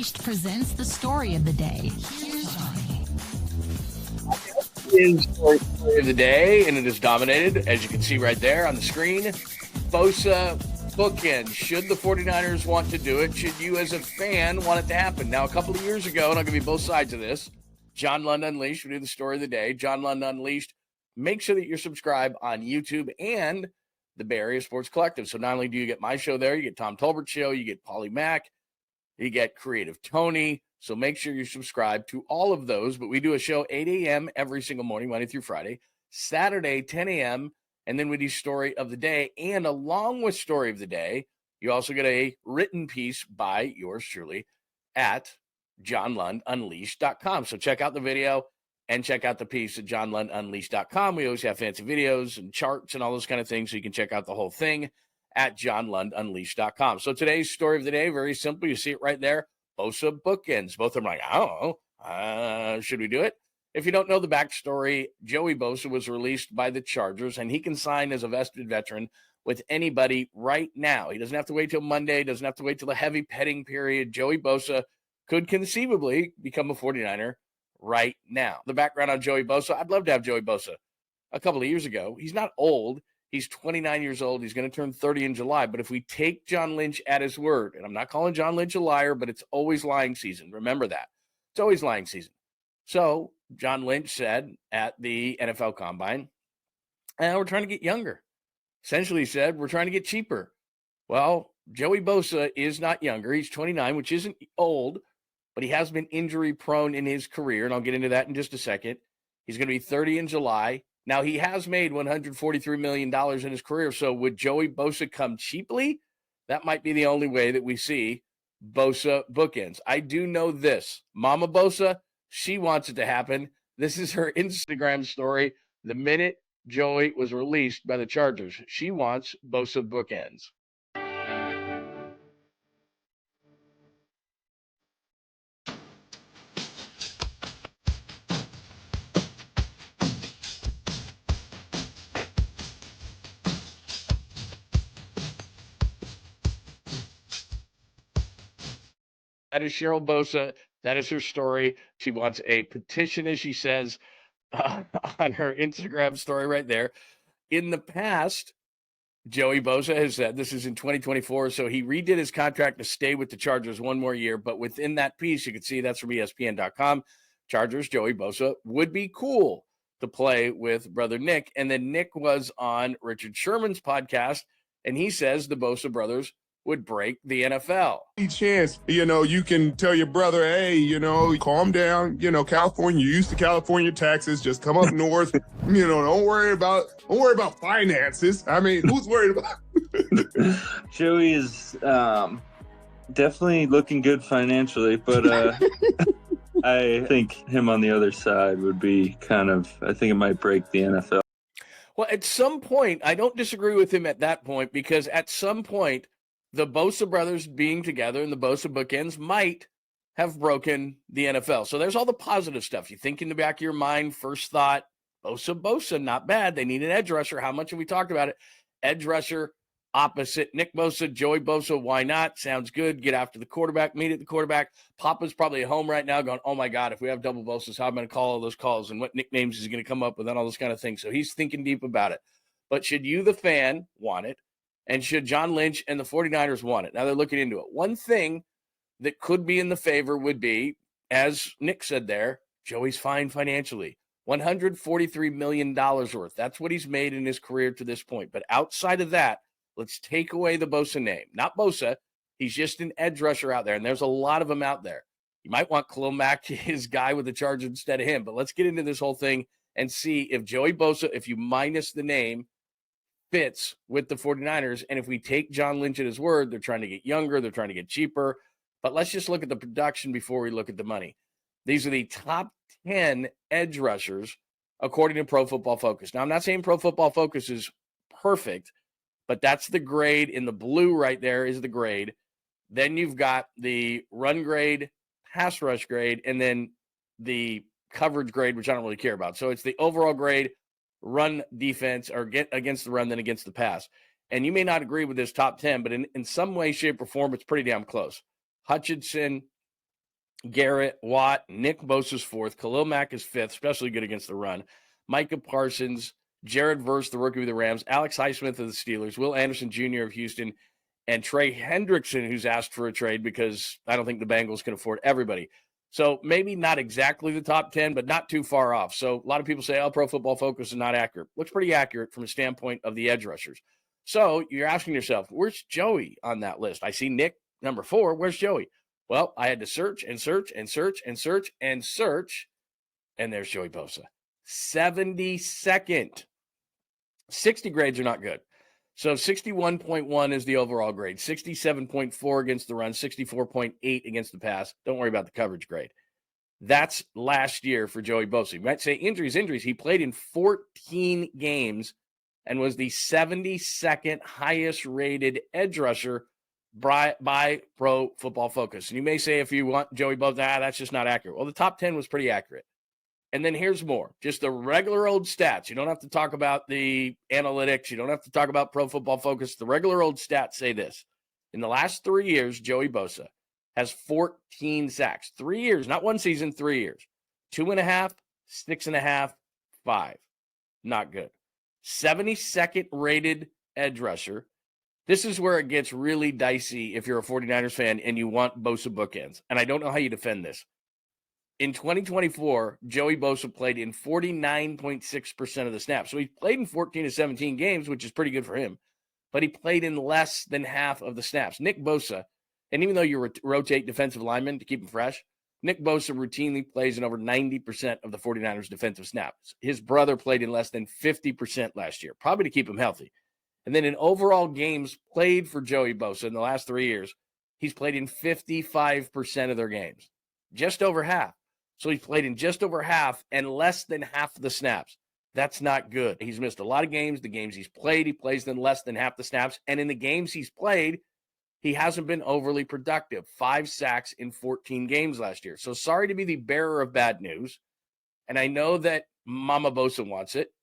Unleashed presents the story of the day. Here's Johnny. Is story of the day, and it is dominated, as you can see right there on the screen. Bosa bookend. Should the 49ers want to do it? Should you, as a fan, want it to happen? Now, a couple of years ago, and I'll give you both sides of this, John Lund Unleashed, we do the story of the day. John Lund Unleashed. Make sure that you're subscribed on YouTube and the Bay Area Sports Collective. So not only do you get my show there, you get Tom Tolbert's show, you get Paulie Mack, you get Creative Tony. So make sure you subscribe to all of those. But we do a show 8 a.m. every single morning, Monday through Friday. Saturday, 10 a.m., and then we do Story of the Day. And along with Story of the Day, you also get a written piece by yours truly at johnlundunleashed.com. So check out the video and check out the piece at johnlundunleashed.com. We always have fancy videos and charts and all those kind of things, so you can check out the whole thing at johnlundunleashed.com. So today's Story of the Day, very simple. You see it right there. Bosa bookends. Both of them are like, I don't know. Should we do it? If you don't know the backstory, Joey Bosa was released by the Chargers, and he can sign as a vested veteran with anybody right now. He doesn't have to wait till Monday, doesn't have to wait till the heavy petting period. Joey Bosa could conceivably become a 49er right now. The background on Joey Bosa, I'd love to have Joey Bosa a couple of years ago. He's not old. He's 29 years old. He's going to turn 30 in July. But if we take John Lynch at his word, and I'm not calling John Lynch a liar, but it's always lying season. Remember that. It's always lying season. So John Lynch said at the NFL Combine, we're trying to get younger. Essentially he said, we're trying to get cheaper. Well, Joey Bosa is not younger. He's 29, which isn't old, but he has been injury prone in his career. And I'll get into that in just a second. He's going to be 30 in July. Now, he has made $143 million in his career, so would Joey Bosa come cheaply? That might be the only way that we see Bosa bookends. I do know this. Mama Bosa, she wants it to happen. This is her Instagram story. The minute Joey was released by the Chargers, she wants Bosa bookends. That is Cheryl Bosa. That is her story. She wants a petition, as she says, on her Instagram story right there. In the past, Joey Bosa has said, this is in 2024, so he redid his contract to stay with the Chargers one more year. But within that piece, you can see that's from ESPN.com. Chargers, Joey Bosa would be cool to play with brother Nick. And then Nick was on Richard Sherman's podcast, and he says the Bosa brothers would break the NFL. Any chance, you can tell your brother, hey, calm down. California, you're used to California taxes. Just come up north. Don't worry about finances. I mean, who's worried about? Joey is definitely looking good financially, but I think him on the other side would be I think it might break the NFL. Well, at some point, I don't disagree with him at that point, because at some point, the Bosa brothers being together and the Bosa bookends might have broken the NFL. So there's all the positive stuff. You think in the back of your mind, first thought, Bosa, not bad. They need an edge rusher. How much have we talked about it? Edge rusher opposite Nick Bosa, Joey Bosa. Why not? Sounds good. Get after the quarterback, meet at the quarterback. Papa's probably at home right now going, oh my God, if we have double Bosas, how am I going to call all those calls and what nicknames is he going to come up with and all those kind of things. So he's thinking deep about it. But should you, the fan, want it? And should John Lynch and the 49ers want it? Now they're looking into it. One thing that could be in the favor would be, as Nick said there, Joey's fine financially. $143 million worth. That's what he's made in his career to this point. But outside of that, let's take away the Bosa name. Not Bosa. He's just an edge rusher out there, and there's a lot of them out there. You might want Khalil Mack, his guy with the Chargers, instead of him. But let's get into this whole thing and see if Joey Bosa, if you minus the name, fits with the 49ers. And if we take John Lynch at his word, they're trying to get younger, they're trying to get cheaper. But let's just look at the production before we look at the money. These are the top 10 edge rushers according to Pro Football Focus. Now, I'm not saying Pro Football Focus is perfect, but that's the grade. In the blue right there is the grade. Then you've got the run grade, pass rush grade, and then the coverage grade, which I don't really care about. So it's the overall grade, run defense, or get against the run, then against the pass. And you may not agree with this top 10, but in some way, shape, or form, it's pretty damn close. Hutchinson, Garrett, Watt, Nick Bosa's fourth. Khalil Mack is fifth, especially good against the run. Micah Parsons, Jared Verse, the rookie of the Rams, Alex Highsmith of the Steelers, Will Anderson Jr. of Houston, and Trey Hendrickson, who's asked for a trade because I don't think the Bengals can afford everybody. So maybe not exactly the top 10, but not too far off. So a lot of people say, oh, Pro Football Focus is not accurate. Looks pretty accurate from a standpoint of the edge rushers. So you're asking yourself, where's Joey on that list? I see Nick, number 4. Where's Joey? Well, I had to search and search and search and search and search, and there's Joey Bosa. 72nd. 60 grades are not good. So 61.1 is the overall grade, 67.4 against the run, 64.8 against the pass. Don't worry about the coverage grade. That's last year for Joey Bosa. You might say injuries. He played in 14 games and was the 72nd highest rated edge rusher by Pro Football Focus. And you may say, if you want Joey Bosa, that's just not accurate. Well, the top 10 was pretty accurate. And then here's more, just the regular old stats. You don't have to talk about the analytics. You don't have to talk about Pro Football Focus. The regular old stats say this. In the last 3 years, Joey Bosa has 14 sacks. 3 years, not one season, 3 years. 2.5, 6.5, 5. Not good. 72nd rated edge rusher. This is where it gets really dicey if you're a 49ers fan and you want Bosa bookends. And I don't know how you defend this. In 2024, Joey Bosa played in 49.6% of the snaps. So he played in 14 to 17 games, which is pretty good for him. But he played in less than half of the snaps. Nick Bosa, and even though you rotate defensive linemen to keep them fresh, Nick Bosa routinely plays in over 90% of the 49ers defensive snaps. His brother played in less than 50% last year, probably to keep him healthy. And then in overall games played for Joey Bosa in the last 3 years, he's played in 55% of their games, just over half. So he's played in just over half and less than half of the snaps. That's not good. He's missed a lot of games. The games he's played, he plays in less than half the snaps. And in the games he's played, he hasn't been overly productive. 5 sacks in 14 games last year. So sorry to be the bearer of bad news. And I know that Mama Bosa wants it.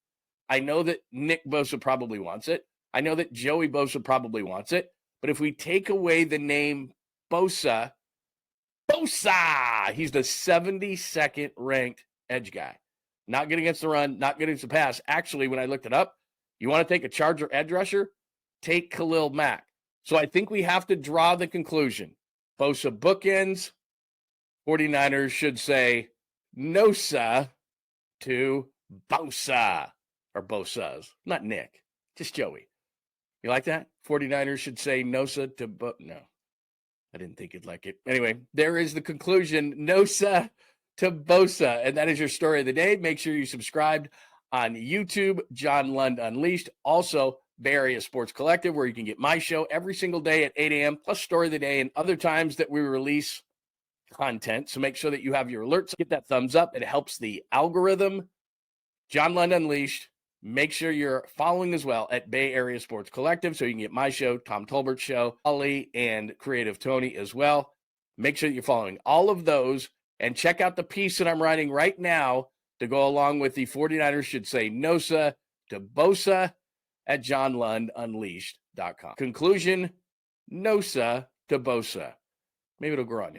I know that Nick Bosa probably wants it. I know that Joey Bosa probably wants it. But if we take away the name Bosa, he's the 72nd ranked edge guy. Not good against the run, not good against the pass. Actually, when I looked it up, you want to take a Charger edge rusher? Take Khalil Mack. So I think we have to draw the conclusion. Bosa bookends. 49ers should say Nosa to Bosa. Or Bosa'S. Not Nick. Just Joey. You like that? 49ers should say Nosa to No. I didn't think you'd like it. Anyway, there is the conclusion. Nosa to Bosa. And that is your story of the day. Make sure you subscribed on YouTube, John Lund Unleashed. Also, Bay Area Sports Collective, where you can get my show every single day at 8 a.m., plus story of the day and other times that we release content. So make sure that you have your alerts. Get that thumbs up. It helps the algorithm. John Lund Unleashed. Make sure you're following as well at Bay Area Sports Collective so you can get my show, Tom Tolbert's show, Ollie, and Creative Tony as well. Make sure that you're following all of those and check out the piece that I'm writing right now to go along with the 49ers should say Nosa to Bosa at johnlundunleashed.com. Conclusion, Nosa to Bosa. Maybe it'll grow on you.